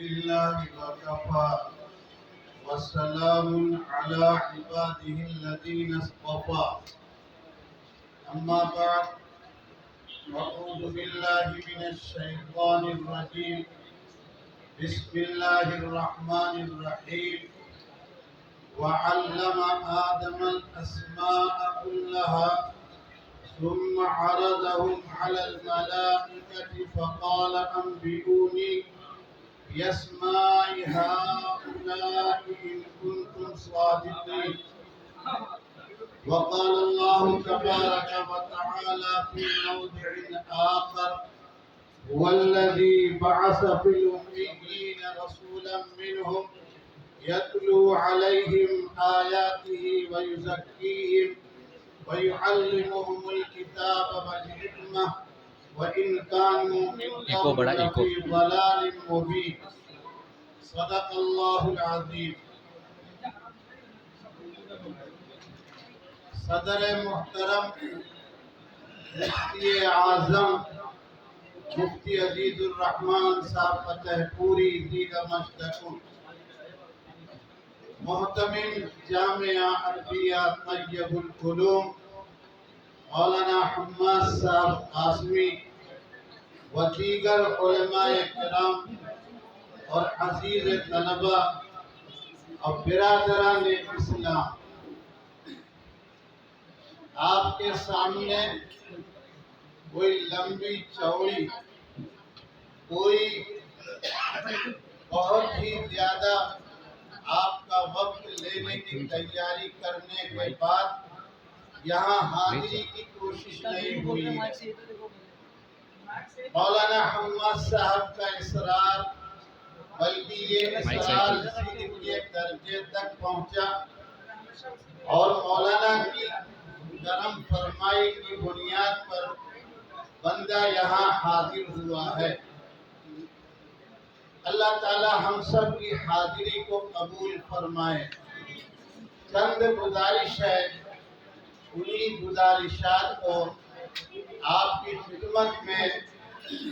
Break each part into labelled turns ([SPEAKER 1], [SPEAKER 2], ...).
[SPEAKER 1] لله وكفى وسلام على عباده الذين اصطفى أما بعد أعوذ بالله من الشيطان الرجيم بسم الله الرحمن الرحيم وعلم آدم الأسماء كلها ثم عرضهم على الملائكة فقال أنبئوني بأسماء هؤلاء إن كنتم صادقين. وقال الله تبارك وتعالى في موضع آخر هو الذي بعث في الأميين رسولا منهم يتلو عليهم آياته ويزكيهم ويعلمهم الكتاب والحكمة وإن كانوا من قبل في ضلال مبين. صدق الله العظيم. صدر محترم مفتی اعظم مفتی عزیز الرحمن صاحب فتح پوری دیگر مشتقون، محتمل جامعہ عربیہ طیب العلوم مولانا حماد صاحب قاسمی و دیگر علماء کرام اور عزیز طلبہ اور برادران اسلام، آپ کے سامنے کوئی لمبی چوڑی کوئی بہت ہی زیادہ آپ کا وقت لینے کی تیاری کرنے کے بعد یہاں حاضری کی کوشش نہیں ہوئی ہے۔ مولانا حماد صاحب کا اصرار، بلکہ یہ اصرار صدق کے درجے تک پہنچا اور مولانا کی کرم فرمائی کی بنیاد پر بندہ یہاں حاضر ہوا ہے۔ اللہ تعالی ہم سب کی حاضری کو قبول فرمائے۔ چند گزارش ہے، انہی گزارشات کو آپ کی خدمت میں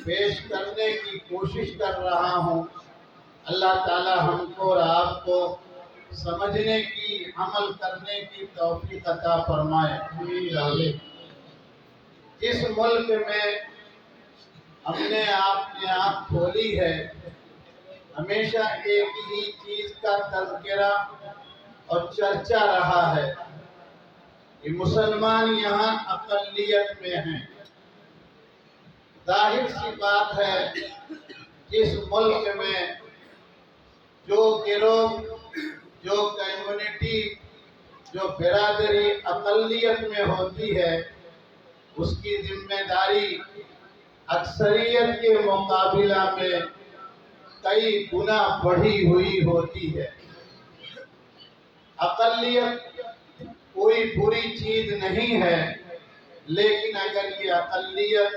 [SPEAKER 1] پیش کرنے کی کوشش کر رہا ہوں۔ اللہ تعالی ہم کو اور آپ کو سمجھنے کی، عمل کرنے کی توفیق عطا فرمائے۔ جس ملک میں ہم نے آنکھ کھولی ہے، ہمیشہ ایک ہی چیز کا تذکرہ اور چرچا رہا ہے کہ مسلمان یہاں اقلیت میں ہیں۔ ظاہر سی بات ہے، جس ملک میں جو گروہ، جو کمیونٹی، جو برادری اقلیت میں ہوتی ہے، اس کی ذمہ داری اکثریت کے مقابلہ میں کئی گنا بڑھی ہوئی ہوتی ہے۔ اقلیت کوئی بری چیز نہیں ہے، لیکن اگر یہ اقلیت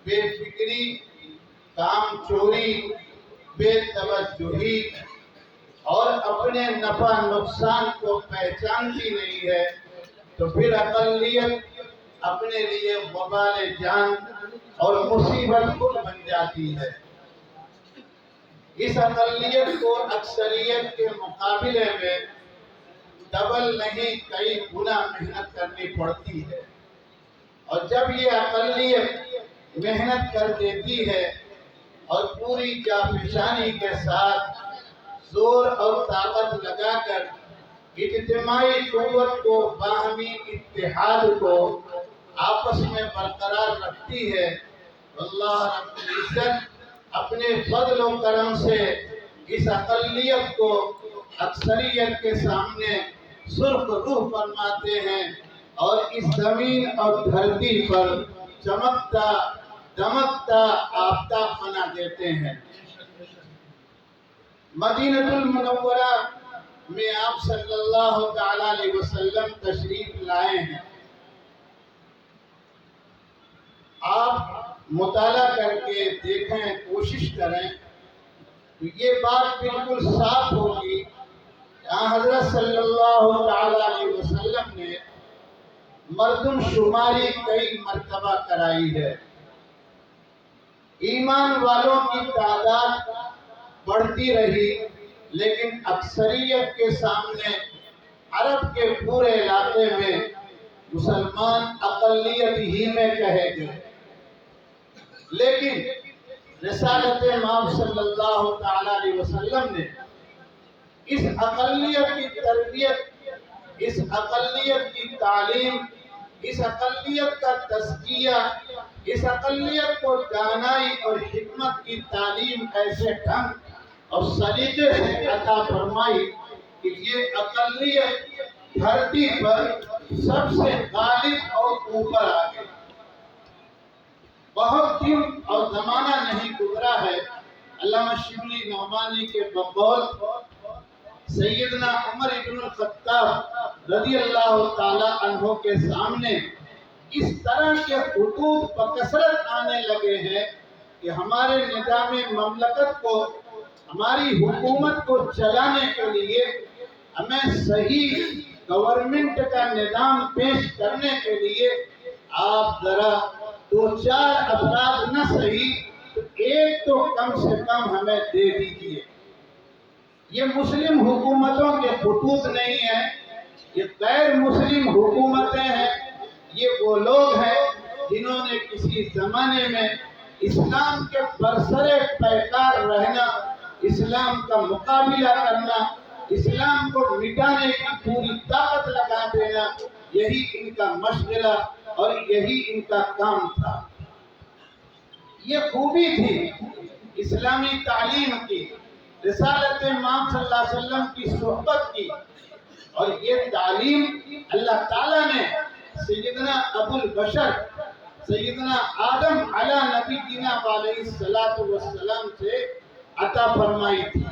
[SPEAKER 1] بے فکری، کام چوری، بے توجہی اور اپنے نفع نقصان کو پہچانتی نہیں ہے تو پھر اقلیت اپنے لیے وبال جان اور مصیبت خود بن جاتی ہے۔ اس اقلیت کو اکثریت کے مقابلے میں ڈبل نہیں کئی گنا محنت کرنی پڑتی ہے، اور جب یہ اقلیت محنت کر دیتی ہے اور پوری جانفشانی کے ساتھ زور اور طاقت لگا کر اجتماعی قوت کو، باہمی اتحاد کو آپس میں برقرار رکھتی ہے، اللہ رب العزت اپنے فضل و کرم سے اس اقلیت کو اکثریت کے سامنے سرخ روح فرماتے ہیں اور اس زمین اور دھرتی پر چمکتا دمکتا آفتاب بنا دیتے ہیں۔ مدینہ المنورہ میں آپ صلی اللہ تعالی علیہ وسلم تشریف لائے ہیں۔ آپ مطالعہ کر کے دیکھیں، کوشش کریں تو یہ بات بالکل صاف ہوگی کہ حضرت صلی اللہ تعالی علیہ وسلم نے مردم شماری کئی مرتبہ کرائی ہے۔ ایمان والوں کی تعداد بڑھتی رہی، لیکن اکثریت کے سامنے عرب کے پورے علاقے میں مسلمان اقلیت ہی میں کہے گئے۔ لیکن رسالت امام صلی اللہ تعالی علیہ وسلم نے اس اقلیت کی تربیت، اس اقلیت کی تعلیم، اس اقلیت کا تزکیہ، اس اقلیت کو دانائی اور حکمت کی تعلیم ایسے ڈھنگ اور سلیقے سے عطا فرمائی کہ یہ اقلیت دھرتی پر سب سے غالب اور اوپر آ گئی۔ بہت دن اور زمانہ نہیں گزرا ہے، علامہ شبلی نعمانی کے بقول سیدنا عمر ابن الخطاب رضی اللہ تعالی عنہ کے سامنے اس طرح کے خطوط بکثرت آنے لگے ہیں کہ ہمارے نظام مملکت کو، ہماری حکومت کو چلانے کے لیے ہمیں صحیح گورنمنٹ کا نظام پیش کرنے کے لیے آپ ذرا دو چار افراد نہ صحیح تو ایک تو کم سے کم ہمیں دے دیجیے۔ یہ مسلم حکومتوں کے خطوط نہیں ہیں، یہ غیر مسلم حکومتیں ہیں۔ یہ وہ لوگ ہیں جنہوں نے کسی زمانے میں اسلام کے برسر پیکار رہنا، اسلام کا مقابلہ کرنا، اسلام کو مٹانے کی پوری طاقت لگا دینا، یہی ان کا مشغلہ اور یہی ان کا کام تھا۔ یہ خوبی تھی اسلامی تعلیم کی، رسالت امام صلی اللہ علیہ وسلم کی صحبت کی، اور یہ تعلیم اللہ تعالیٰ نے سیدنا ابو البشر سیدنا آدم علی نبینا علیہ السلام سے عطا فرمائی تھی۔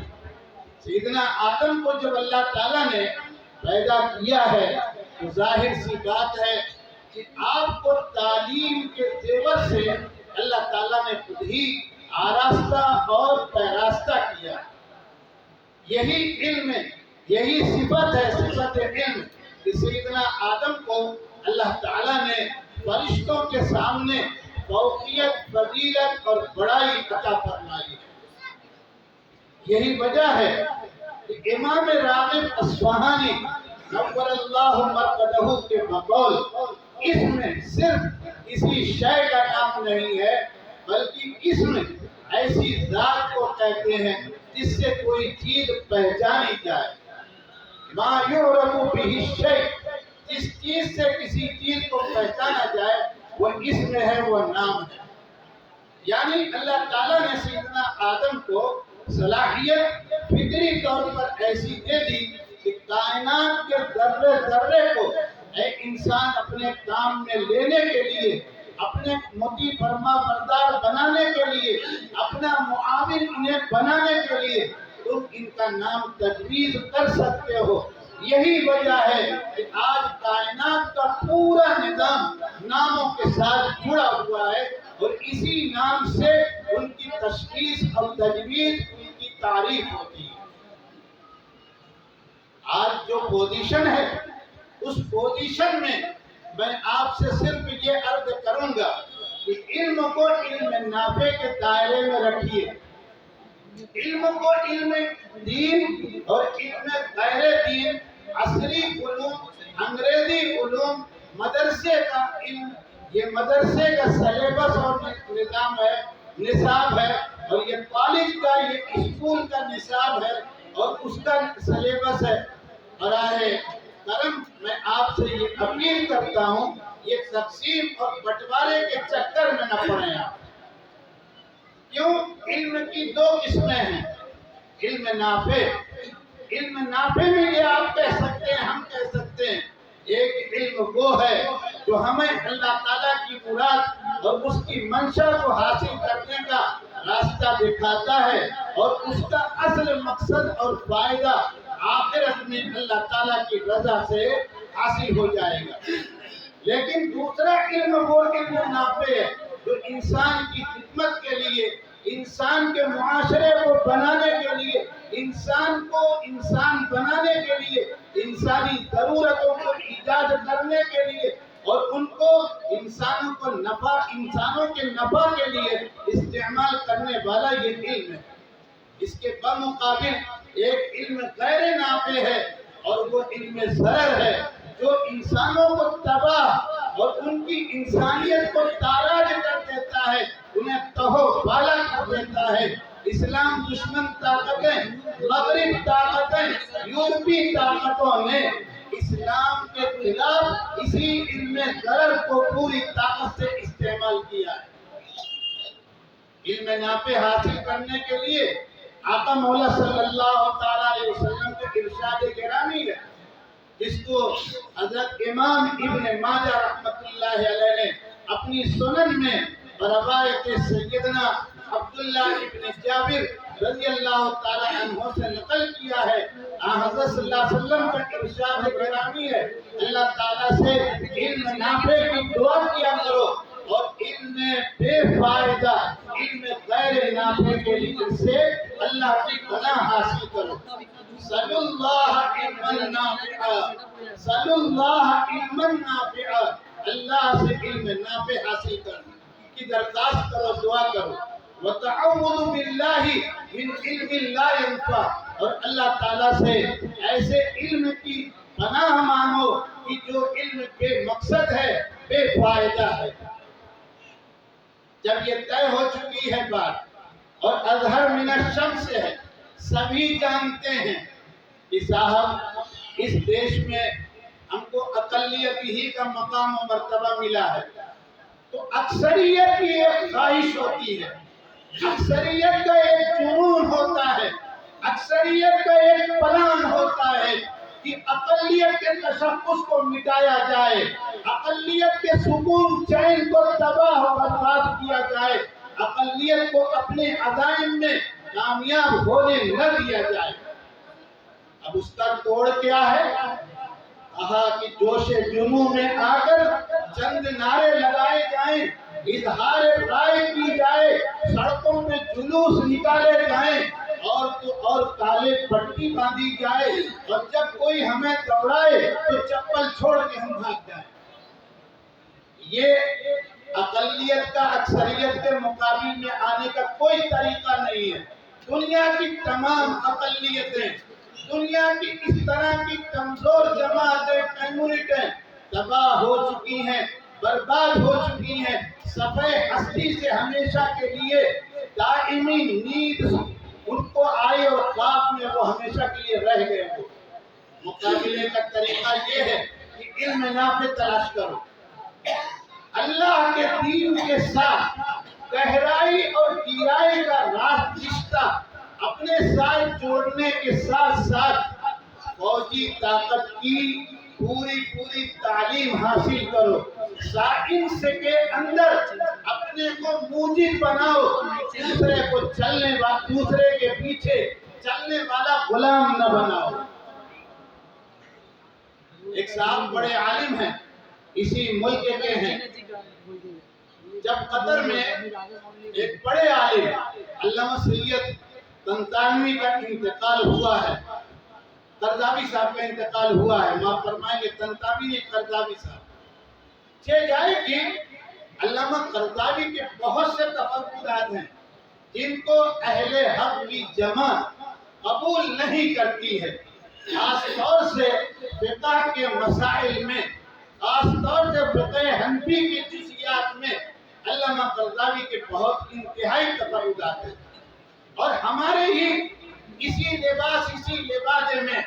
[SPEAKER 1] سیدنا آدم کو جب اللہ تعالیٰ نے پیدا کیا ہے تو ظاہر سی بات ہے کہ آپ کو تعلیم کے زیور سے اللہ تعالیٰ نے خود ہی آراستہ اور پیراستہ کیا۔ یہی علم ہے، یہی صفت ہے، صفت علم، کہ سیدنا آدم کو اللہ تعالیٰ نے فرشتوں کے سامنے فوقیت، فضیلت اور بڑائی عطا فرمائی ہے۔ یہی وجہ ہے کہ امام راغب اصفہانی نور اللہ مرقدہ کے بقول اس میں صرف کسی شے کا نام نہیں ہے، بلکہ اس میں ایسی ذات کو کہتے ہیں جس سے کوئی چیز پہچانی جائے۔ ما یعرف بہ الشیء، جس چیز سے کسی چیز کو پہچانا جائے وہ اس میں ہے، وہ نام ہے۔ یعنی اللہ تعالیٰ نے سیدنا آدم کو صلاحیت فطری طور پر ایسی دے دی کہ کائنات کے ذرے ذرے کو اے انسان اپنے کام میں لینے کے لیے، اپنے مطیع فرما بردار بنانے کے لیے، اپنا معاون انہیں بنانے کے لیے تم ان کا نام تجویز کر سکتے ہو۔ یہی وجہ ہے کہ آج کائنات کا پورا نظام ناموں کے ساتھ جڑا ہوا ہے، اور اسی نام سے ان کی تشخیص اور تجویز، ان کی تعریف ہوتی ہے۔ آج جو پوزیشن ہے اس پوزیشن میں میں آپ سے صرف یہ عرض کروں گا کہ علم کو علم نافع کے دائرے میں رکھیے، علم کو علم دین اور علم غیر دین، عصری علوم، انگریزی علوم، مدرسے کا علم، یہ مدرسے کا سلیبس اور نظام ہے، نصاب ہے، اور یہ کالج کا، یہ اسکول کا نصاب ہے اور اس کا سلیبس ہے۔ براہ کرم میں آپ سے یہ اپیل کرتا ہوں، یہ تقسیم اور بٹوارے کے چکر میں نہ پڑیں آپ۔ کیوں؟ علم کی دو قسمیں ہیں، علم نافع۔ علم نافع میں یہ آپ کہہ سکتے ہیں، ہم کہہ سکتے ہیں، ایک علم وہ ہے جو ہمیں اللہ تعالیٰ کی مراد اور اس کی منشا کو حاصل کرنے کا راستہ دکھاتا ہے، اور اس کا اصل مقصد اور فائدہ آخرت میں اللہ تعالیٰ کی رضا سے حاصل ہو جائے گا۔ لیکن دوسرا علم وہ علم نافع ہے جو انسان کی خدمت کے لیے، انسان کے معاشرے کو بنانے کے لیے، انسان کو انسان بنانے کے لیے، انسانی ضرورتوں کو ایجاد کرنے کے لیے، اور ان کو انسانوں کے نفع کے لیے استعمال کرنے والا یہ علم ہے۔ اس کے بمقابل ایک علم غیر نافع ہے اور وہ علم ضرر ہے جو انسانوں کو تباہ اور ان کی انسانیت کو تاراج کر دیتا ہے، انہیں تہو بالا کر دیتا ہے۔ اسلام دشمن طاقتیں، مغرب طاقتیں، یورپی طاقتوں نے اسلام کے خلاف اسی علم ضرر کو پوری طاقت سے استعمال کیا ہے۔ علم نافع حاصل کرنے کے لیے آقا مولا صلی اللہ تعالیٰ علیہ وسلم کے ارشاد گرامی ہے، جس کو حضرت امام ابن ماجہ رحمۃ اللہ علیہ نے اپنی سنن میں روایت سیدنا عبداللہ ابن جابر رضی اللہ تعالیٰ عنہ سے نقل کیا ہے۔ حضرت صلی اللہ علیہ وسلم کا ارشاد گرامی ہے، اللہ تعالیٰ سے علم نافع کی دعا کیا کرو اور علم بے فائدہ، علم غیر نافع کے علم سے اللہ کی پناہ حاصل کرو۔ صلی اللہ علما نافعا، صلی اللہ علما نافعا، اللہ سے علم نافع حاصل کرنے کی درخواست کرو، دعا کرو۔ وتعوذ باللہ من علم لا ينفع، اور اللہ تعالیٰ سے ایسے علم کی پناہ مانگو کہ جو علم بے مقصد ہے، بے فائدہ ہے۔ جب یہ طے ہو چکی ہے بات اور اظہر من الشمس ہے، سبھی جانتے ہیں کہ صاحب اس دیش میں ہم کو اقلیت ہی کا مقام و مرتبہ ملا ہے، تو اکثریت کی ایک خواہش ہوتی ہے، اکثریت کا ایک جنون ہوتا ہے، اکثریت کا ایک پلان ہوتا ہے کہ اقلیت کے تشخص کو مٹایا جائے، اقلیت کے سکون چین کو تباہ و برباد کیا جائے، اقلیت کو اپنے عزائم میں کامیاب ہونے نہ دیا جائے۔ اب اس کا توڑ کیا ہے؟ کہا کہ جوش جنوں میں آ کر چند نعرے لگائے جائیں، اظہار رائے کی جائے، سڑکوں میں جلوس نکالے جائیں اور کالے پٹی باندھی جائے، اور جب کوئی ہمیں دوڑائے تو چپل چھوڑ کے ہم بھاگ جائیں۔ یہ اقلیت کا اکثریت کے مقابل میں آنے کا کوئی طریقہ نہیں ہے۔ دنیا کی تمام اقلیتیں، دنیا کی اس طرح کی کمزور جماعتیں، کمیونٹیں تباہ ہو چکی ہیں، برباد ہو چکی ہیں، صفحہ ہستی سے ہمیشہ کے لیے دائمی نیند ان کو آئے اور خواب میں وہ ہمیشہ کے لیے رہ گئے ہو۔ مقابلے کا طریقہ یہ ہے کہ علم نافع تلاش کرو، اللہ کے دین کے ساتھ گہرائی اور گہرائی کا رشتہ اپنے ساتھ جوڑنے کے ساتھ ساتھ فوجی طاقت کی پوری تعلیم حاصل کرو، سائنس کے اندر اپنے کو موجد بناؤ، دوسرے کے پیچھے چلنے والا غلام نہ بناؤ۔ ایک صاحب بڑے عالم ہیں، اسی ملک کے ہیں، جب قطر میں ایک بڑے عالم علامہ سید طنطاوی کا انتقال ہوا ہے، قرضاوی صاحب کا انتقال ہوا ہے، معاف فرمائیں گے طنطاوی نے قرضاوی صاحب چھ جائے کہ علامہ قرضاوی کے بہت سے تفردات ہیں جن کو اہل حق کی جماعت قبول نہیں کرتی ہے، خاص طور سے فقہ کے مسائل میں، خاص طور سے فقہ حنفی کی جزئیات میں علامہ قرضاوی کے بہت انتہائی تفردات ہیں۔ اور ہمارے ہی اسی لبادے میں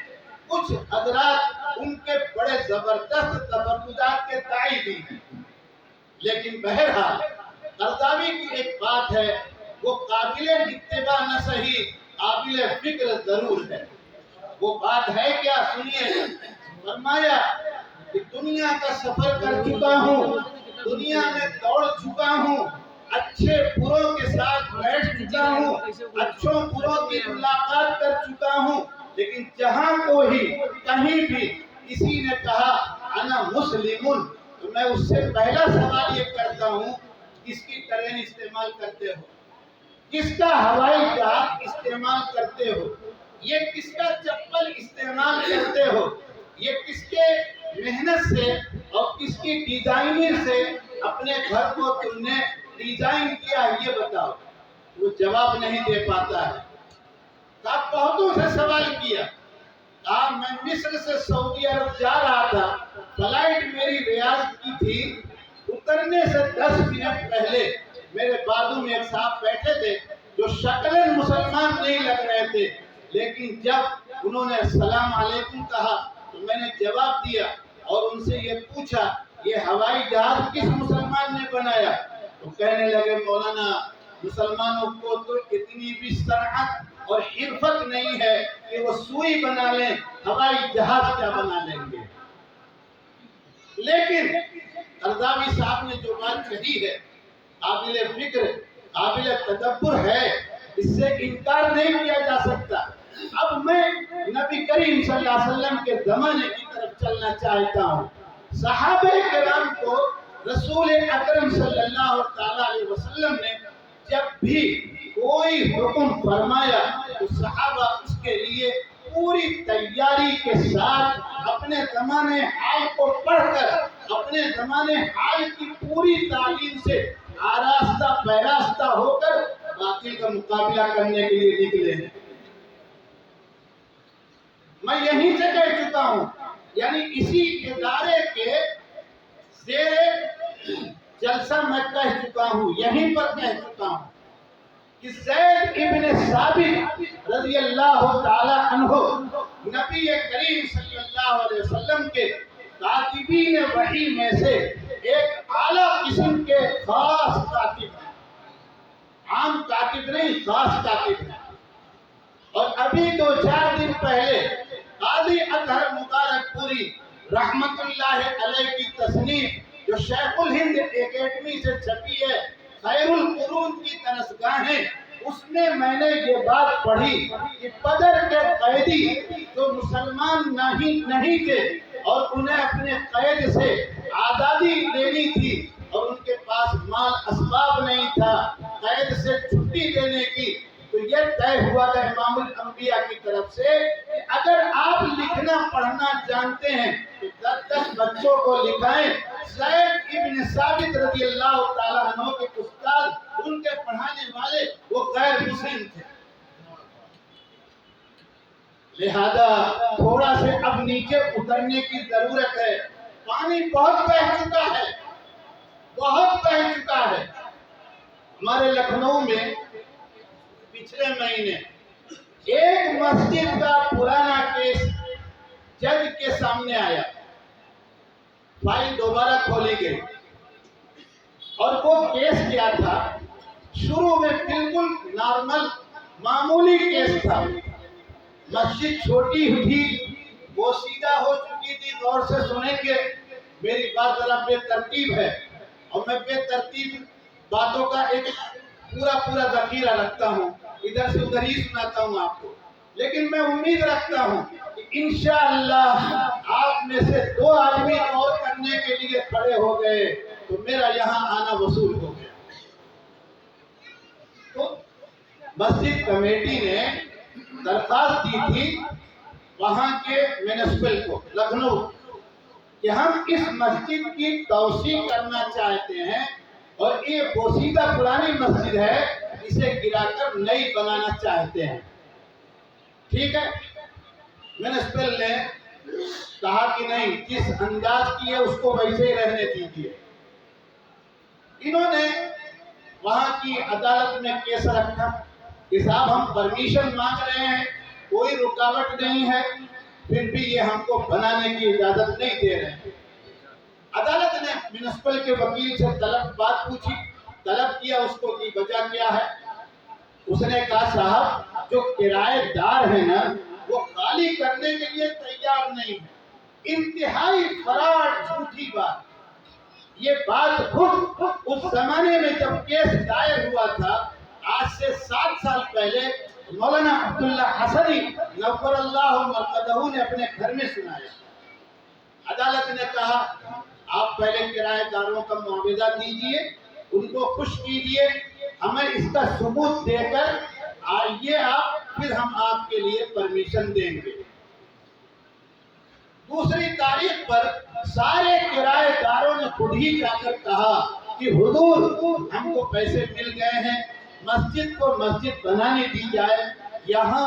[SPEAKER 1] کچھ حضرات ان کے بڑے زبردست تفردات کے داعی بھی ہیں، لیکن بہرحال قرضاوی کی ایک بات ہے، وہ قابل اتباع نہ صحیح، قابل فکر ضرور ہے۔ وہ بات ہے کیا؟ سنیے، فرمایا کہ دنیا کا سفر کر چکا ہوں، دنیا میں دوڑ چکا ہوں، اچھے بروں کے ساتھ بیٹھ چکا ہوں، اچھوں بروں کی ملاقات کر چکا ہوں، لیکن جہاں کو ہی کہیں بھی کسی نے کہا انا مسلمون، تو میں اس سے پہلا سوال یہ کرتا ہوں، کس کی ٹرین استعمال کرتے ہو، کس کا ہوائی جہاز استعمال کرتے ہو، یہ کس کا چپل استعمال کرتے ہو، یہ کس کے محنت سے اور کس کی ڈیزائننگ سے اپنے گھر کو تم نے ڈیزائن کیا، یہ بتاؤ۔ وہ جواب نہیں دے پاتا ہے۔ کہا بہتوں سے سوال کیا، کہا میں مصر سے سعودی عرب جا رہا تھا، فلائٹ میری ریاض کی تھی، اترنے سے 10 منٹ پہلے میرے بازو میں ایک صاحب بیٹھے تھے جو شکلیں مسلمان نہیں لگ رہے تھے، لیکن جب انہوں نے السلام علیکم کہا تو میں نے جواب دیا اور ان سے یہ پوچھا یہ ہوائی جہاز کس مسلمان نے بنایا؟ تو کہنے لگے مولانا مسلمانوں کو تو اتنی بھی صنعت اور حرفت نہیں ہے کہ وہ سوئی بنا لیں، ہوائی جہاز کیا بنا لیں گے۔ لیکن قرضاوی صاحب نے جو بات کہی ہے قابل فکر قابل تدبر ہے، اس سے انکار نہیں کیا جا سکتا۔ اب میں نبی کریم صلی اللہ علیہ وسلم کے زمانے کی طرف چلنا چاہتا ہوں۔ صحابہ کرام کو رسول اکرم صلی اللہ تعالی علیہ وسلم نے جب بھی کوئی حکم فرمایا تو صحابہ اس کے لیے پوری تیاری کے ساتھ اپنے زمانے حال کو پڑھ کر اپنے زمانے حال کی پوری تعلیم سے آراستہ پیراستہ ہو کر باطل کا مقابلہ کرنے کے لیے نکلے ہیں۔ میں یہیں سے کہہ چکا ہوں، یعنی اسی ادارے کے زیر جلسہ میں کہہ چکا ہوں، یہیں پر کہہ چکا ہوں کہ زید ابن ثابت رضی اللہ تعالی عنہ نبی کریم صلی اللہ علیہ وسلم کے کاتبین وحی میں سے ایک اعلیٰ قسم کے خاص کاتب ہیں، عام کاتب نہیں، خاص کاتب ہیں۔ اور ابھی 2-4 دن پہلے قاضی اطہر مبارک پوری رحمت اللہ علیہ کی تصنیف جو شیخ الہند اکیڈمی سے چھپی ہے، خیر القرون کی تنسگاہیں، اس میں میں نے یہ بات پڑھی کہ بدر کے قیدی جو مسلمان نہیں تھے اور انہیں اپنے قید سے آزادی لینی تھی اور ان کے پاس مال اسباب نہیں تھا قید سے چھٹی دینے کی، تو یہ طے ہوا تھا امام الانبیاء کی طرف سے کہ اگر آپ لکھنا پڑھنا جانتے ہیں تو 10 بچوں کو لکھائیں۔ زید ابن ثابت رضی اللہ تعالیٰ عنہ کے استاد، ان کے پڑھانے والے وہ غیر مسلم تھے، لہذا تھوڑا سے اب نیچے اترنے کی ضرورت ہے۔ پانی بہت بہہ چکا ہے، بہت بہہ چکا ہے۔ ہمارے لکھنؤ میں پچھلے مہینے ایک مسجد کا پرانا کیس جج کے سامنے آیا، فائل دوبارہ کھولی گئی اور وہ کیس کیا تھا، شروع میں بالکل نارمل معمولی کیس تھا، مسجد چھوٹی تھی، وہ سیدھا ہو چکی تھی۔ غور سے سنیں گے، میری بات ذرا بے ترتیب ہے اور میں بے ترتیب باتوں کا ایک پورا ذخیرہ رکھتا ہوں، ادھر سے ادھر ہی سناتا ہوں آپ کو، لیکن میں امید رکھتا ہوں کہ انشاءاللہ آپ میں سے 2 آدمی اور کرنے کے لیے کھڑے ہو گئے تو میرا یہاں آنا وصول ہو گیا۔ تو مسجد کمیٹی نے درخواست دی تھی وہاں کے میونسپل کو، لکھنؤ، کہ ہم اس مسجد کی توسیع کرنا چاہتے ہیں اور یہ بوسیدہ پرانی مسجد ہے، اسے گرا کر نئی بنانا چاہتے ہیں۔ ٹھیک ہے، میونسپل نے کہا کہ نہیں، جس انداز کی ہے اس کو ویسے ہی رہنے دیجیے۔ انہوں نے وہاں کی عدالت میں کیس رکھا کہ صاحب ہم پرمیشن مانگ رہے ہیں، کوئی رکاوٹ نہیں ہے، پھر بھی یہ ہم کو بنانے کی اجازت نہیں دے رہے ہیں۔ عدالت نے میونسپل کے وکیل سے بات پوچھی، طلب کیا اس کو کہ وجہ کیا ہے۔ اس نے کہا صاحب جو کرایہ دار ہیں نا وہ خالی کرنے کے لیے تیار نہیں ہے، انتہائی فراڈ جھوٹی بات۔ یہ بات خود اس زمانے میں جب کیس دائر ہوا تھا، آج سے 7 سال پہلے مولانا عبداللہ حسنی نور اللہ مرقدہ نے اپنے گھر میں سنایا۔ عدالت نے کہا آپ پہلے کرایہ داروں کا معاوضہ دیجئے، ان کو خوش کیجئے، ہمیں اس کا ثبوت دے کر آئیے آپ، پھر ہم آپ کے لیے پرمیشن دیں گے۔ دوسری تاریخ پر سارے کرایہ داروں نے خود ہی جا کر کہا کہ حضور ہم کو پیسے مل گئے ہیں، مسجد کو مسجد بنانے دی جائے، یہاں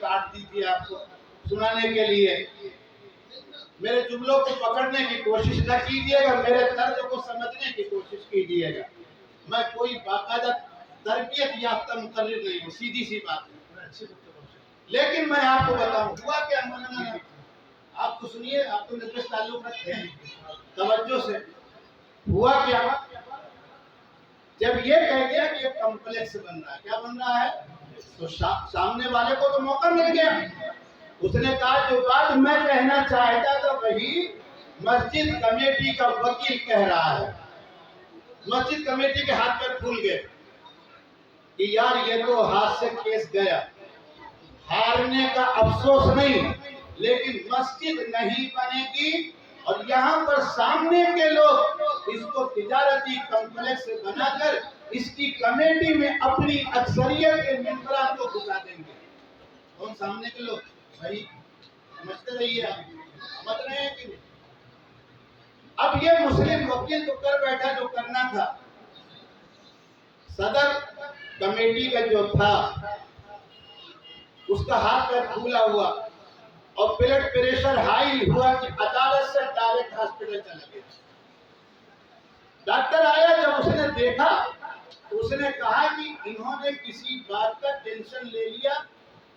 [SPEAKER 1] کاٹ دی تھی آپ کو سنانے کے لیے. میرے جملوں کو پکڑنے کی کوشش نہ کیجیے گا، میرے طرز کو سمجھنے کی کوشش کیجیے گا. میں کوئی باقاعدہ تربیت یافتہ مقرر نہیں ہوں، سیدھی سی بات ہے. لیکن میں آپ کو بتاؤں ہوا کیا. مولانا آپ تو سنیے، آپ تو میرے سے تعلق رکھتے ہیں، توجہ سے. ہوا کیا، جب یہ کہہ دیا کہ یہ کمپلیکس بن رہا ہے، کیا بن رہا ہے، تو سامنے والے کو تو موقع مل گیا. اس نے کہا جو بات میں کہنا چاہتا تھا وہی مسجد کمیٹی کا وکیل کہہ رہا ہے. مسجد کمیٹی کے ہاتھ پہ پھول گئے کہ یار یہ تو ہاتھ سے کیس گیا. ہارنے کا افسوس نہیں، لیکن مسجد نہیں بنے گی اور یہاں پر سامنے کے لوگ اس کو تجارتی کمپلیکس بنا کر اس کی کمیٹی میں اپنی اکثریت کے ممبران کو گھسا دیں گے. کون سامنے کے لوگ؟ بھائی سمجھتے رہیے، آپ سمجھ رہے ہیں کہ نہیں. اب یہ مسلم وکیل تو کر بیٹھا جو کرنا تھا. صدر کمیٹی کا جو تھا اس کا ہاتھ پیر پھولا ہوا اور بلڈ پریشر ہائی ہوا کہ عدالت سے ڈائریکٹ ہاسپٹل چلا گیا. ڈاکٹر آیا، جب اس نے دیکھا تو اس نے کہا کہ انہوں نے کسی بات کا ٹینشن لے لیا،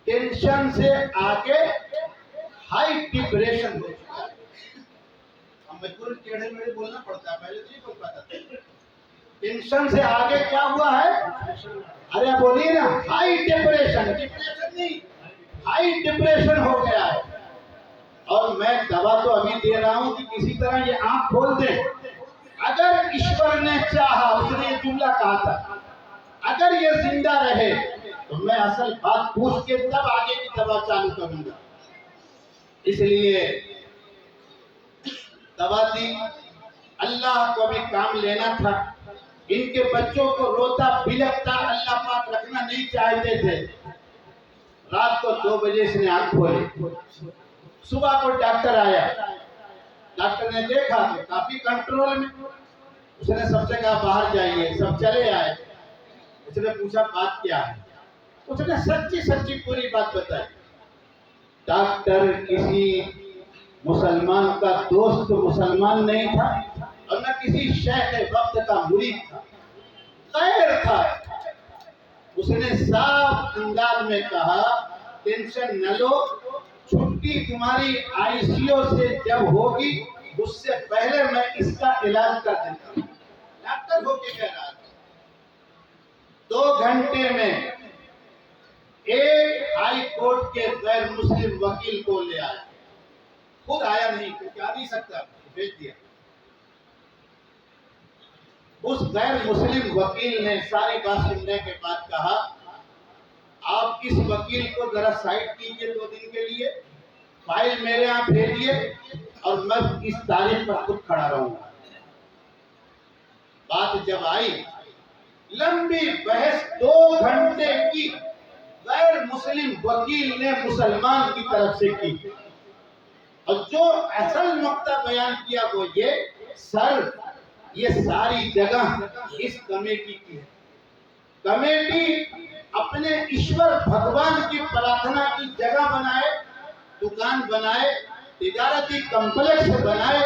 [SPEAKER 1] ٹینشن سے آگے ہائی ڈپریشن ہو چکا ہے. اب میں پورے ٹیڑھے میڑھے بولنا پڑتا ہے، پہلے تو نہیں بول پاتا تھا. ٹینشن سے آگے کیا ہوا ہے؟ ارے بولیے نا، ہائی ڈپریشن. ڈپریشن نہیں، ہائی ڈپریشن ہو گیا ہے. اور میں دوا تو ابھی دے رہا ہوں کہ کسی طرح یہ آنکھ کھول دے. اگر ایشور نے چاہا، اس نے یہ جملہ کہا تھا، اگر یہ زندہ رہے تو میں اصل بات پوچھ کے تب آگے کی دوا چالو کروں گا. اس لیے دوا دی. اللہ کو بھی کام لینا تھا. ان کے بچوں کو روتا بلکتا اللہ پاک رکھنا نہیں چاہتے تھے. رات کو 2 بجے اس نے آنکھ کھولی. صبح کو ڈاکٹر آیا. ڈاکٹر نے دیکھا تو کافی کنٹرول میں. اس نے سب سے کہا باہر جائیے. سب چلے آئے. اس نے پوچھا بات کیا ہے. اس نے سچی سچی پوری بات بتائی. ڈاکٹر کسی مسلمان کا دوست مسلمان نہیں تھا اور نہ کسی شیخ وقت کا مرید تھا، غیر تھا. اس نے صاف انداز میں کہا ٹینشن نہ لو، چھٹی تمہاری آئی سی یو سے جب ہوگی اس سے پہلے میں اس کا علاج کر دیتا ہوں. ڈاکٹر ہو کے کہہ رہا تھا. 2 گھنٹے میں ایک ہائی کورٹ کے غیر مسلم وکیل کو لے آیا. خود آیا نہیں، کیونکہ آ نہیں سکتا، بھیج دیا. اس غیر مسلم وکیل نے ساری بات سننے کے بعد کہا آپ اس وکیل کو ذرا سائڈ کیجئے 2 دن کے لیے، فائل میرے ہاں بھیجیے اور میں اس تاریخ پر خود کھڑا رہوں گا. بات جب آئی، لمبی بحث 2 گھنٹے کی غیر مسلم وکیل نے مسلمان کی طرف سے کی. اور جو اصل نقطہ بیان کیا وہ یہ سر یہ ساری جگہ اس کمیٹی کی ہے. کمیٹی اپنے ایشور بھگوان کی پرارتھنا کی جگہ بنائے، دکان بنائے، تجارتی کمپلیکس بنائے،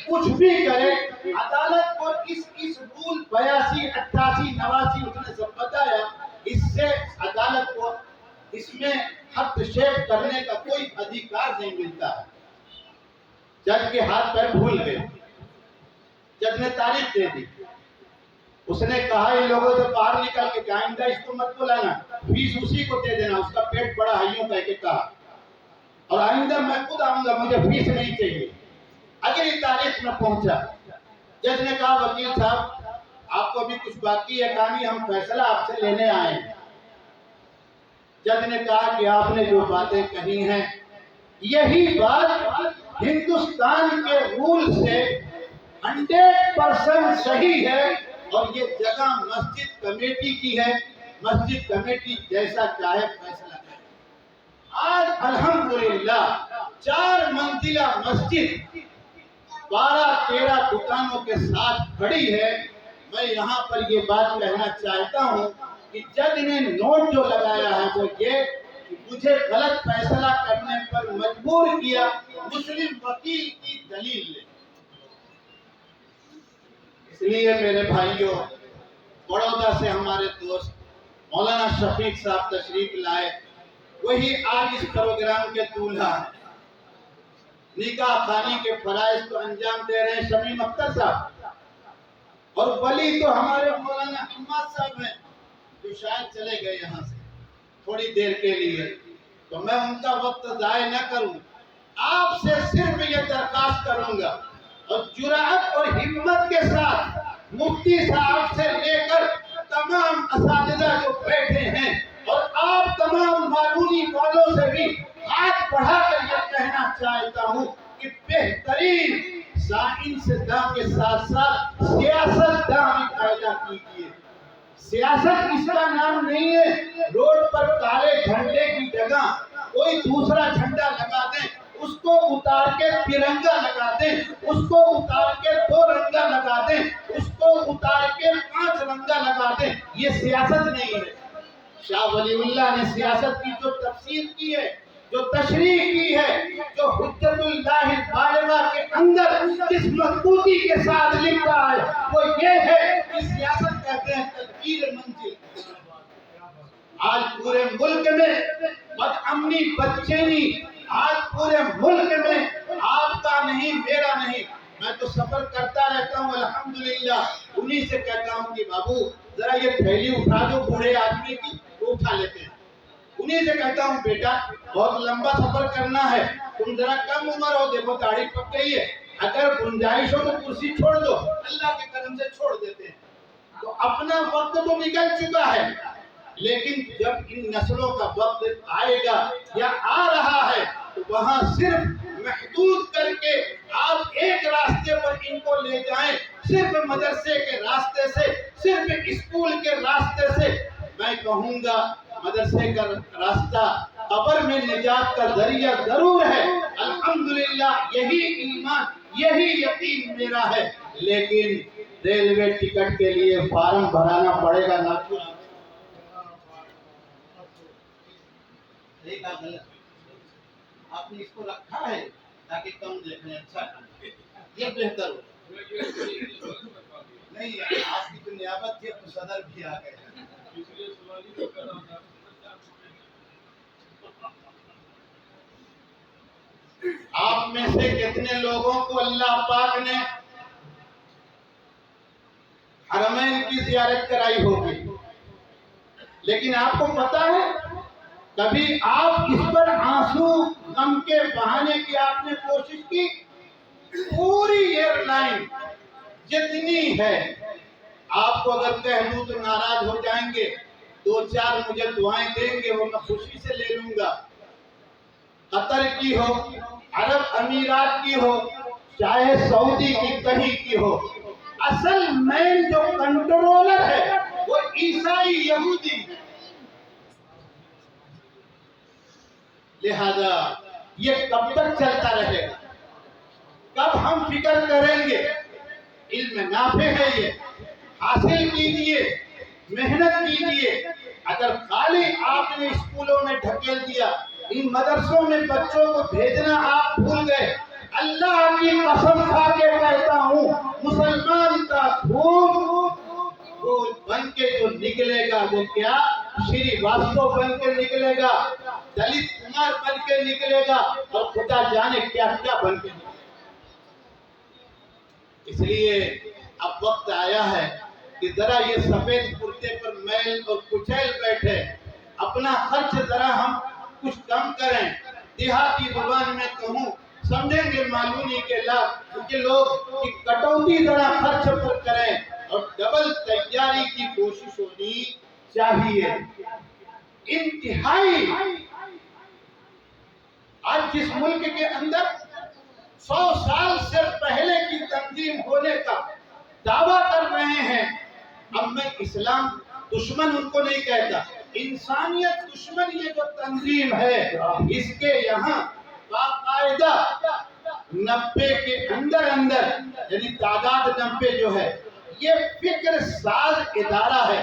[SPEAKER 1] کچھ بھی کرے. عدالت کو اس رول 82 88 89 اس نے سب بتایا. اس سے عدالت کو اس میں ہستیپ کرنے کا کوئی ادھیکار نہیں ملتا ہے. جج کے ہاتھ پیر بھول گئے. جج نے تاریخ دے دی. اس نے کہا ان لوگوں سے باہر نکل کے آئندہ اس کو مت بلانا، فیس اسی کو دے دینا، اس کا پیٹ بڑا ہائیوں کہہ کے کہا، اور آئندہ میں خود آؤں گا، مجھے فیس نہیں چاہیے. اگلی تاریخ میں پہنچا. جج نے کہا وکیل صاحب آپ کو بھی کچھ باقی ہے کہانی، ہم فیصلہ آپ سے لینے آئے ہیں. جج نے کہا کہ آپ نے جو باتیں کہی ہیں یہی بات ہندوستان کے رول سے 100% صحیح ہے اور یہ جگہ مسجد کمیٹی کی ہے. مسجد کمیٹی جیسا چاہے فیصلہ کرے. آج الحمدللہ 4 منزلہ مسجد 12-13 دکانوں کے ساتھ کھڑی ہے. میں یہاں پر یہ بات کہنا چاہتا ہوں کہ جج نے نوٹ جو لگایا ہے وہ یہ کہ مجھے غلط فیصلہ کرنے پر مجبور کیا مسلم وکیل کی دلیل لے۔ اس لیے میرے بھائیوں، بڑودہ سے ہمارے دوست مولانا شفیق صاحب تشریف لائے، وہی آج اس پروگرام کے دولہا ہیں، نکاح خوانی کے فرائض کو انجام دے رہے ہیں شمیم اختر صاحب، اور ولی تو ہمارے مولانا حماد صاحب ہیں جو شاید چلے گئے یہاں سے تھوڑی دیر کے لیے، تو میں ان کا وقت ضائع نہ کروں، آپ سے صرف یہ درخواست کروں گا اور جرأت اور ہمت کے ساتھ مفتی صاحب سے لے کر تمام اساتذہ جو بیٹھے ہیں اور آپ تمام معمولی والوں سے بھی ہاتھ بڑھا کر یہ کہنا چاہتا ہوں کہ بہترین سائنس داں کے ساتھ ساتھ سیاست داں بھی پیدا کیجیے۔ سیاست اس کا نام نہیں ہے روڈ پر کالے جھنڈے کی جگہ کوئی دوسرا جھنڈا لگا دیں، اس کو اتار کے ترنگا لگا دیں، اس کو اتار کے 2 رنگا لگا دیں، اس کو اتار کے 5 رنگا لگا دیں، یہ سیاست نہیں ہے۔ شاہ ولی اللہ نے سیاست کی جو تفسیر کی ہے، جو تشریح کی ہے، جو حجت اللہ البالغہ کے اندر جس مضبوطی کے ساتھ لکھا ہے وہ یہ ہے کہ سیاست کہتے ہیں تدبیر منزل۔ آج پورے ملک میں بدامنی بدچینی، آج پورے ملک میں آپ کا نہیں میرا نہیں، میں تو سفر کرتا رہتا ہوں الحمدللہ، انہی سے کہتا ہوں کہ بابو ذرا یہ تھیلی اٹھا دو بوڑھے آدمی کی، وہ اٹھا لیتے ہیں، انہی سے کہتا ہوں بیٹا بہت لمبا سفر کرنا ہے، تم ذرا کم عمر ہو، دیکھو داڑھی پک گئی ہے، اگر گنجائش ہو تو کرسی چھوڑ دو، اللہ کے کرم سے چھوڑ دیتے ہیں۔ تو اپنا وقت تو نکل چکا ہے، لیکن جب ان نسلوں کا وقت آئے گا یا آ رہا ہے تو وہاں صرف محدود کر کے آپ ایک راستے پر ان کو لے جائیں، صرف مدرسے کے راستے سے، صرف اسکول کے راستے سے۔ میں کہوں گا مدرسے کا راستہ قبر میں نجات کا ذریعہ ضرور ہے، الحمدللہ یہی ایمان یہی یقین میرا ہے، لیکن ریلوے ٹکٹ کے لیے فارم بھرانا پڑے گا نہ کہ آپ نے اس کو رکھا ہے تاکہ کم دیکھنے اچھا یہ بہتر ہو نہیں، آپ کی تو نیابت تھی تو صدر بھی آ گئے۔ آپ میں سے کتنے لوگوں کو اللہ پاک نے حرمین کی زیارت کرائی ہوگی، لیکن آپ کو پتا ہے کبھی آپ اس پر آنسو غم کے بہانے کی آپ نے کوشش کی؟ پوری ایئر لائن جتنی ہے، آپ کو اگر کہہ دوں تو ناراض ہو جائیں گے، 2-4 مجھے دعائیں دیں گے وہ میں خوشی سے لے لوں گا، قطر کی ہو، عرب امیرات کی ہو، چاہے سعودی کی کہیں کی ہو، اصل مین جو کنٹرولر ہے وہ عیسائی یہودی ہے۔ لہذا یہ کب تک چلتا رہے گا؟ کب ہم فکر کریں گے؟ علم نافع ہے، یہ حاصل کیجئے، محنت کیجئے۔ اگر خالی آپ نے اسکولوں میں ڈھکیل دیا، ان مدرسوں میں بچوں کو بھیجنا آپ بھول گئے، اللہ کی قسم کھا کے کہتا ہوں مسلمان کا پھول بن کے جو نکلے گا وہ کیا شری واسطو بن کے نکلے گا، دلت کمار بن کے نکلے گا، اور خدا جانے کیا کیا بن کے نکلے گا۔ اس لیے اب وقت آیا ہے کہ ذرا یہ سفید کرتے پر میل اور کچیل بیٹھے، اپنا خرچ ذرا ہم کچھ کم کریں، دیہاتی زبان میں کہوں سمجھیں گے معلومی کے کیونکہ لوگ کی کٹوتی ذرا خرچ پر کریں اور ڈبل تیاری کی کوشش ہونی چاہیے۔ انتہائی آج جس ملک کے اندر 100 سال سے پہلے کی تنظیم ہونے کا دعویٰ کر رہے ہیں، اب میں اسلام دشمن ان کو نہیں کہتا، انسانیت دشمن یہ جو تنظیم ہے اس کے یہاں باقاعدہ 90 کے اندر یعنی تعداد 90 جو ہے یہ فکر ساز ادارہ ہے،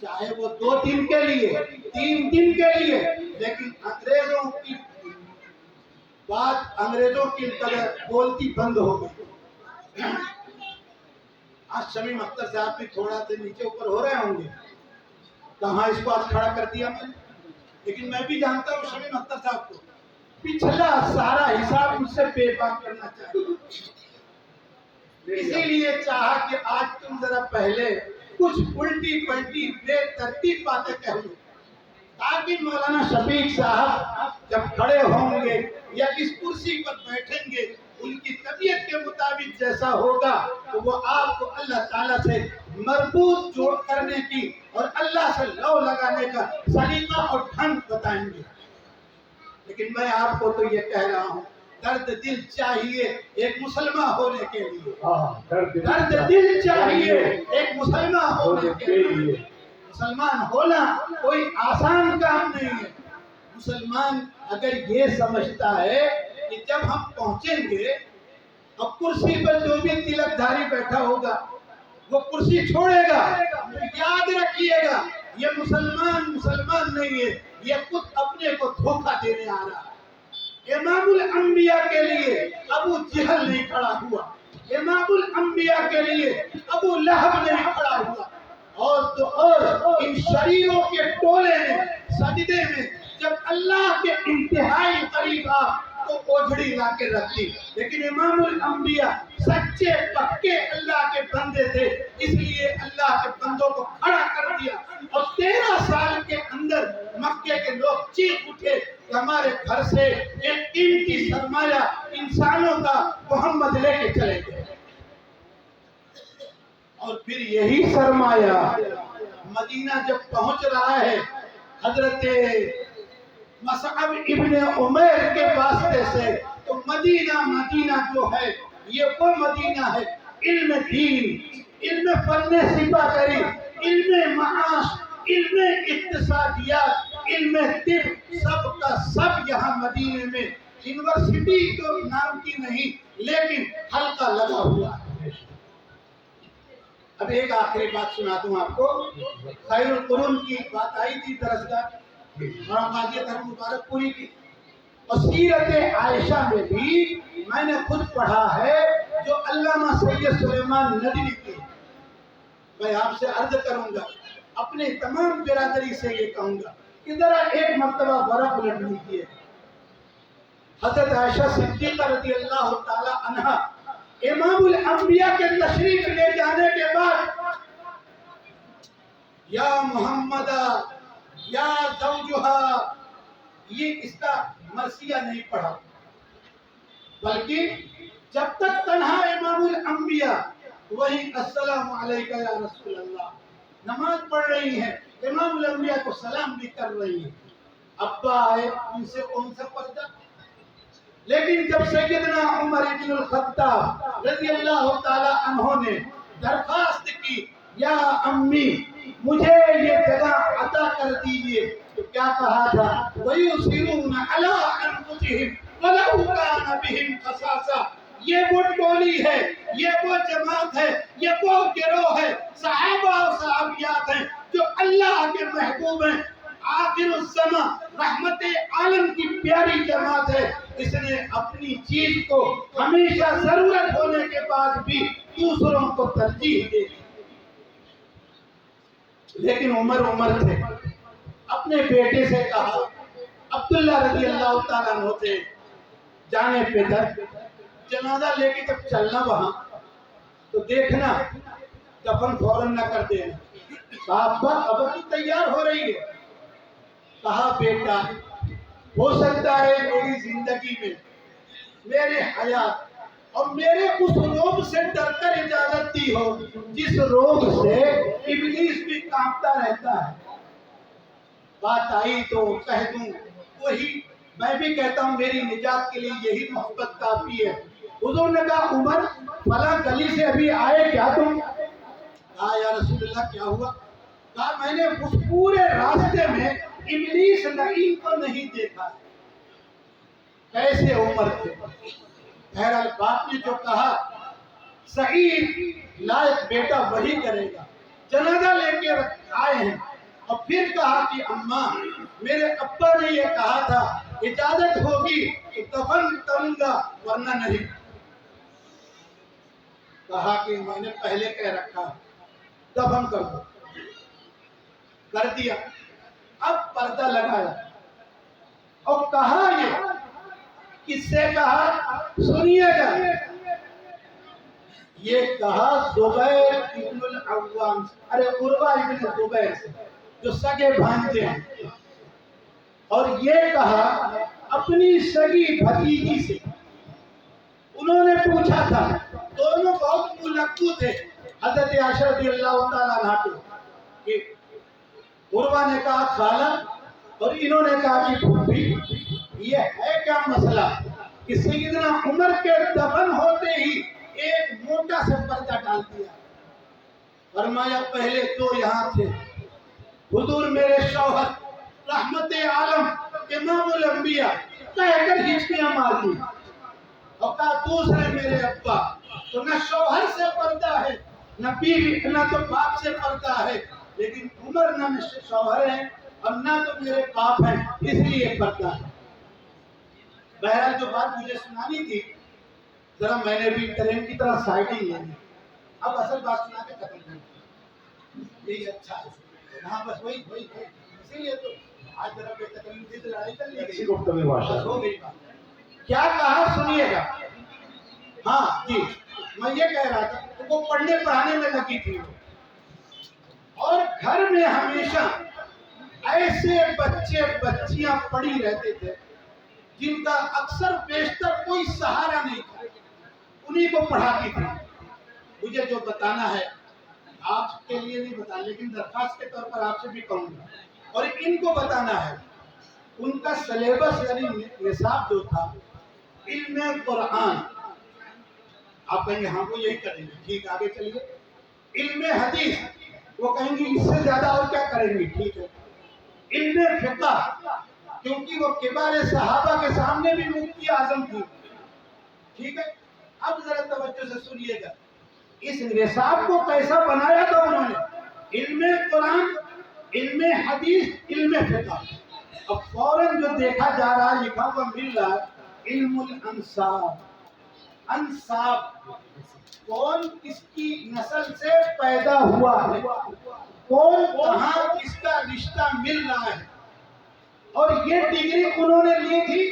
[SPEAKER 1] چاہے وہ 2 دن کے لیے 3 دن کے لیے، لیکن انگریزوں کی بات انگریزوں کی طرح بولتی بند ہو گئی۔ آج شمیم اختر صاحب بھی تھوڑا سے نیچے اوپر ہو رہے ہوں گے، کہاں اس کو آج کھڑا کر دیا میں نے، لیکن میں بھی جانتا ہوں شمیم اختر صاحب کو پچھلا سارا حساب مجھ سے بے بات کرنا چاہیے، اسی لیے چاہا کہ آج تم ذرا پہلے کچھ الٹی پلٹی بے ترتیب باتیں کہہ لو، تاکہ مولانا شفیق صاحب جب کھڑے ہوں گے یا اس کرسی پر بیٹھیں گے، ان کی طبیعت کے مطابق جیسا ہوگا تو وہ آپ کو اللہ تعالیٰ سے مربوط جوڑ کرنے کی اور اللہ سے لو لگانے کا سلیقہ اور ڈھنگ بتائیں گے۔ لیکن میں آپ کو تو یہ کہہ رہا ہوں، درد دل چاہیے ایک مسلمان ہونے کے لیے، درد دل چاہیے ایک مسلمان ہونے کے لیے۔ مسلمان ہونا کوئی آسان کام نہیں ہے۔ مسلمان اگر یہ سمجھتا ہے کہ جب ہم پہنچیں گے اب کرسی پر جو بھی تلک دھاری بیٹھا ہوگا وہ کرسی چھوڑے گا، تو یاد رکھیے گا یہ مسلمان نہیں ہے، یہ خود اپنے کو دھوکہ دینے آ رہا ہے۔ امام الانبیاء کے لیے ابو جہل نہیں کھڑا ہوا، امام الانبیاء کے لیے ابو لہب نہیں کھڑا ہوا، اور تو اور ان شریروں کے ٹولے نے سجدے میں جب اللہ کے انتہائی قریب آ تو اوجھڑی لا کے رکھ دی، لیکن امام الانبیاء سچے پکے اللہ کے بندے تھے، اس لیے اللہ کے بندوں کو کھڑا کر دیا، اور 13 سال کے اندر مکے کے لوگ چیخ اٹھے کہ ہمارے گھر سے ایک قیمتی سرمایہ انسانوں کا محمد لے کے چلے گئے، اور پھر یہی سرمایہ مدینہ جب پہنچ رہا ہے حضرت مصعب ابن عمیر کے واسطے سے، تو مدینہ جو ہے یہ وہ مدینہ ہے علم دین، علم فن سپاہی، علم معاش، علم اقتصادیات، علم طب، سب کا سب یہاں مدینے میں یونیورسٹی تو نام کی نہیں لیکن حلقہ لگا ہوا ہے۔ اب ایک آخری بات سنا دوں آپ کو، خیر القرون کی بات آئی تھی درسگاہ اور قاضیت ہر مبارک پوری کی، اور سیرت عائشہ میں بھی میں نے خود پڑھا ہے جو علامہ سید سلیمان ندوی کی، میں آپ سے عرض کروں گا، اپنے تمام برادری سے یہ کہوں گا کہ ذرا ایک مرتبہ ورق الٹ لیجیے۔ حضرت عائشہ صدیقہ رضی اللہ تعالی عنہا امام الانبیاء کے تشریف لے جانے کے بعد یا محمد یا زوجہا، یہ اس کا مرثیہ نہیں پڑھا، بلکہ جب تک تنہا امام الانبیاء وہی السلام علیکہ یا رسول اللہ نماز پڑھ رہی ہیں، امام الانبیاء کو سلام بھی کر رہی ہیں، ابا آئے ان سے کون سا پردہ، لیکن جب سیدنا عمر بن الخطاب رضی اللہ تعالی عنہ نے درخواست کی یا امی مجھے یہ جگہ عطا کر دیجئے، تو کیا کہا تھا، وَيُؤْثِرُونَ عَلَىٰ أَنفُسِهِمْ وَلَوْ كَانَ بِهِمْ خَصَاصَةٌ، یہ وہ ٹولی ہے، یہ وہ جماعت ہے، یہ وہ گروہ ہے، صحابہ و صحابیات ہیں جو اللہ کے محبوب ہیں، آخر الزمان رحمت عالم کی پیاری جماعت ہے، اس نے اپنی چیز کو ہمیشہ ضرورت ہونے کے بعد بھی دوسروں کو ترجیح دے دی۔ لیکن عمر تھے، اپنے بیٹے سے کہا، عبداللہ رضی اللہ تعالیٰ عنہ سے، جانے پہ در جنازہ لے کے جب چلنا وہاں تو دیکھنا دفن فوراً نہ کر دینا، ابا اب تو تیار ہو رہی ہے، کہا بیٹا ہو سکتا ہے میری زندگی میں میرے حیات اور میرے اس روگ سے ڈر کر اجازت دی ہو جس روگ سے ابلیس بھی کانپتا رہتا ہے، بات آئی تو کہہ دوں وہی، میں بھی کہتا ہوں میری نجات کے لیے یہی محبت کافی ہے۔ حضور نے کہا عمر فلاں گلی سے ابھی آئے کیا تم؟ کہا یا رسول اللہ کیا ہوا؟ کہا میں نے اس پورے راستے میں ابلیس لعین کو نہیں دیکھا۔ کیسے عمر تھے؟ بہرحال باپ نے جو کہا صحیح لائق بیٹا وہی کرے گا، جنازہ لے کے آئے ہیں، اور پھر کہا کہ اماں میرے ابا نے یہ کہا تھا اجازت ہوگی تو دفن کروں گا ورنہ نہیں. کہا کہ میں نے پہلے کہہ رکھا دفن کر دو. کر دیا. اب پردہ لگایا اور کہا یہ کس سے کہا سنیے گا. یہ کہا زبیر ابن العوام ارے عروہ ابن زبیر سے جو سگے بھانجے ہیں. اور یہ کہا اپنی سگی بھتیجی سے. انہوں نے پوچھا تھا دونوں بہت ملکو تھے حضرت عائشہ رضی اللہ تعالیٰ عنہ کے کہ عروہ نے کہا خالہ اور انہوں نے کہا کہ پھوپھی. یہ ہے کیا مسئلہ کہ سیدنا عمر کے دفن ہوتے ہی ایک موٹا سے پردہ ڈال دیا. فرمایا پہلے تو یہاں تھے حضور میرے شوہر رحمت عالم امام الانبیاء کہہ کر ہچکیاں مار دی. اور کہا دوسرے میرے ابا تو نہ شوہر سے پردہ ہے نہ بیوی نہ تو باپ سے پردہ ہے لیکن عمر نہ شوہر ہے اور نہ تو میرے باپ ہیں اس لیے پردہ ہے. بہرحال جو بات مجھے سنانی تھی ذرا میں نے بھی ٹرین کی طرح سائڈنگ لینی. اب اصل بات سنا کے ختم کریں یہی اچھا ہے. ہاں بس وہی اسی لیے تو آج ذرا بے تکلیفی سے لڑائی کر لی گئی بس ہو گئی بات. کیا کہا سنیے گا. ہاں جی میں یہ کہہ رہا تھا وہ پڑھنے پڑھانے میں لگی تھی اور گھر میں ہمیشہ ایسے بچے بچیاں پڑی رہتے تھے جن کا اکثر بیشتر کوئی سہارا نہیں تھا. انہیں کو پڑھاتی تھی. مجھے جو بتانا ہے آپ کے لیے نہیں بتانا لیکن درخواست کے طور پر آپ سے بھی کہوں گا اور ان کو بتانا ہے ان کا سلیبس یعنی نصاب جو تھا علم قرآن. آپ کہیں گے ہم کو یہی کریں گے ٹھیک آگے چلیے. علم حدیث وہ کہیں گے اس سے زیادہ اور کیا کریں گے ٹھیک ہے. علم فقہ کیونکہ وہ کبار صحابہ کے سامنے بھی مفتی اعظم تھی ٹھیک ہے. اب ذرا توجہ سے سنیے گا اس نصاب کو کیسا بنایا تھا انہوں نے. علم قرآن علم حدیث علم فقہ. اب فوراً جو دیکھا جا رہا ہے لکھا ہوا مل رہا ہے علم الانساب. انساب کون کس کی نسل سے پیدا ہوا ہے کون کہاں کس کا رشتہ مل رہا ہے. اور یہ ڈگری انہوں نے لی تھی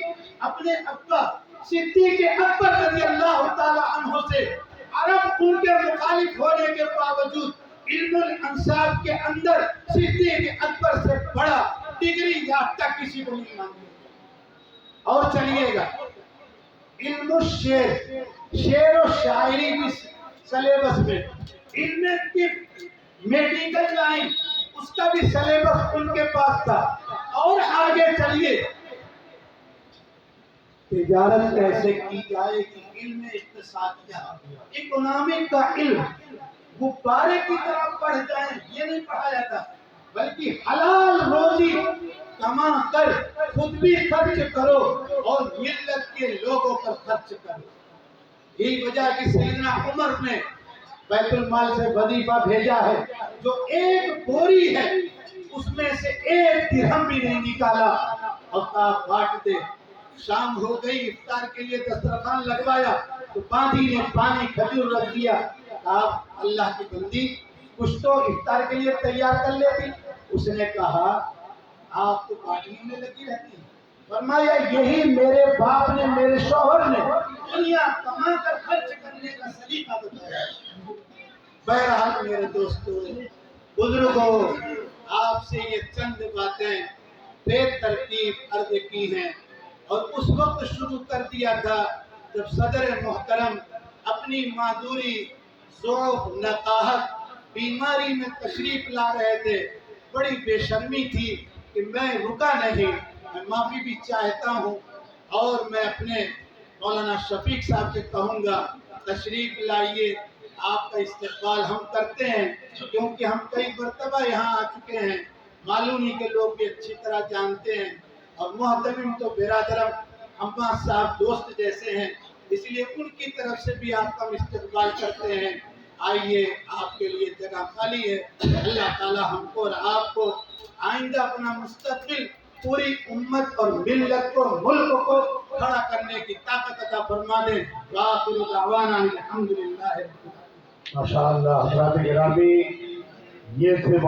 [SPEAKER 1] اپنے ابا صدیق اکبر رضی اللہ تعالی عنہ سے. عرب ان کے مخالف ہونے کے باوجود علم الانساب کے اندر صدیق اکبر سے بڑا ڈگری یافتہ کسی کو نہیں مانگے. اور چلیے گا علم الشعر شعر و شاعری بھی سلیبس میں. علم طب میڈیکل لائن اس کا بھی سلیبس ان کے پاس تھا. اور آگے چلیے تجارت کیسے کی جائے کہ علم اقتصادیہ اکنامک کا علم غبارے کی طرح پڑھ جائیں یہ نہیں پڑھایا تھا بلکہ حلال روزی کما کر خود بھی خرچ کرو اور ملت کے لوگوں پر خرچ کرو. یہی وجہ کہ سیدنا عمر نے بیت المال سے وظیفہ بھیجا ہے جو ایک بوری ہے اس میں سے ایک درہم بھی نہیں نکالا اور کہا بانٹ دے. شام ہو گئی افطار کے لیے دسترخوان لگوایا تو باندھی نے پانی کھجور رکھ دیا. آپ اللہ کی بندی کچھ تو افطار کے لیے تیار کر لیتی. اس نے کہا آپ تو بانٹنے میں لگی رہتی. فرمایا یہی میرے باپ نے میرے شوہر نے دنیا کما کر خرچ کرنے کا سلیقہ بتایا. بہرحال میرے دوستوں بزرگوں آپ سے یہ چند باتیں بے ترتیب عرض کی ہیں اور اس وقت شروع کر دیا تھا جب صدر محترم اپنی معذوری ذوق نقاہت بیماری میں تشریف لا رہے تھے. بڑی بے شرمی تھی کہ میں رکا نہیں. میں معافی بھی چاہتا ہوں اور میں اپنے مولانا شفیق صاحب سے کہوں گا تشریف لائیے. آپ کا استقبال ہم کرتے ہیں کیونکہ ہم کئی مرتبہ یہاں آ چکے ہیں. معلومی کے لوگ بھی اچھی طرح جانتے ہیں اور محترم تو برادرم عباس صاحب دوست جیسے ہیں اس لیے ان کی طرف سے بھی آپ کا استقبال کرتے ہیں. آئیے آپ کے لیے جگہ خالی ہے. اللہ تعالی ہم کو اور آپ کو آئندہ اپنا مستقبل پوری امت اور ملت کو ملک کو کھڑا کرنے کی طاقت عطا فرما دے. وآخر دعوانا الحمدللہ.
[SPEAKER 2] ماشاء اللہ حضرات گرامی، یہ تھے